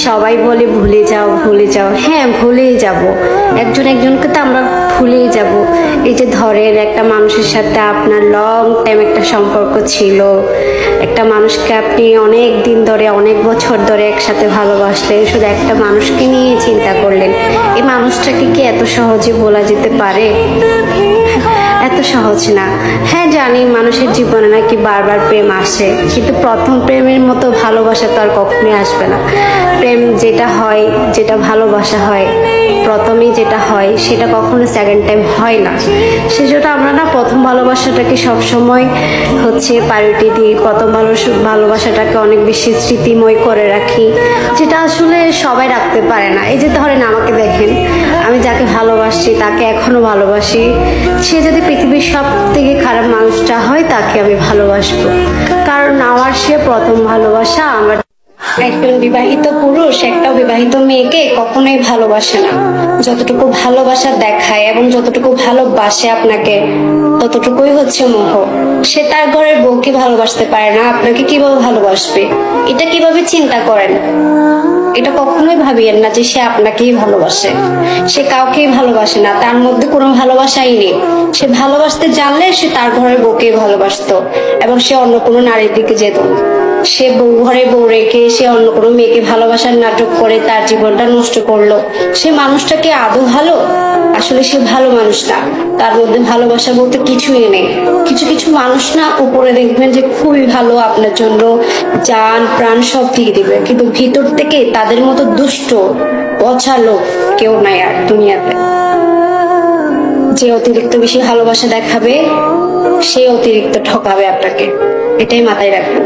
সবাই বলে ভুলে যাও ভুলে যাও, হ্যাঁ ভুলেই যাব, একজন একজনকে তো আমরা ভুলেই যাব। এই যে ধরেন একটা মানুষের সাথে আপনার লং টাইম একটা সম্পর্ক ছিল, একটা মানুষকে আপনি অনেক দিন ধরে অনেক বছর ধরে একসাথে ভালোবাসলেন, শুধু একটা মানুষকে নিয়ে চিন্তা করলেন, এই মানুষটাকে কি এত সহজে বলা যেতে পারে? এত সহজ না। হ্যাঁ জানি মানুষের জীবনে নাকি বারবার প্রেম আসে, কিন্তু প্রথম প্রেমের মতো ভালোবাসা তো আর কখনোই আসবে না। প্রেম যেটা হয়, যেটা ভালোবাসা হয়, প্রথমেই যেটা হয় সেটা কখনো সেকেন্ড টাইম হয় না। সেজন্য আমরা না প্রথম ভালোবাসাটাকে সবসময় প্রায়োরিটি দিই, প্রথম ভালোবাসাটাকে অনেক বেশি স্মৃতিময় করে রাখি, যেটা আসলে সবাই রাখতে পারে না। এই যে ধরেন আমাকে দেখেন, আমি যাকে ভালোবাসি তাকে এখনো ভালোবাসি, সে যদি পৃথিবীর সব থেকে খারাপ মানুষটা হয় তাকে আমি ভালোবাসবো, কারণ আমার সে প্রথম ভালোবাসা। আমার একজন বিবাহিত পুরুষ একটা বিবাহিত মেয়েকে কখনোই ভালোবাসে না, যতটুকু ভালোবাসা দেখায় এবং যতটুকু ভালোবাসে আপনাকে ততটুকুই মোহ। সে তার ঘরের বউকে ভালোবাসতে পারে না, আপনাকে কিভাবে ভালোবাসবে? এটা কিভাবে চিন্তা করেন? এটা কখনোই ভাবিয়েন না যে সে আপনাকেই ভালোবাসে। সে কাউকেই ভালোবাসে না, তার মধ্যে কোনো ভালোবাসাই নেই। সে ভালোবাসতে জানলে সে তার ঘরের বউকেই ভালোবাসতো এবং সে অন্য কোনো নারীর দিকে যেত। সে ঘরে বউ রেখে সে অন্য কোনো মেয়েকে ভালোবাসার নাটক করে তার জীবনটা নষ্ট করলো। সে মানুষটা কি আদৌ ভালো? আসলে সে ভালো মানুষ না, তার মধ্যে ভালোবাসা বলতে কিছুই নেই। কিছু কিছু মানুষ না উপরে দেখবেন যে খুবই ভালো, আপনার জন্য জান প্রাণ সব দিয়ে দিবে, কিন্তু ভিতর থেকে তাদের মতো দুষ্ট পচা লোক কেউ নাই আর দুনিয়াতে। যে অতিরিক্ত বেশি ভালোবাসা দেখাবে সে অতিরিক্ত ঠকাবে আপনাকে, এটাই মাথায় রাখবেন।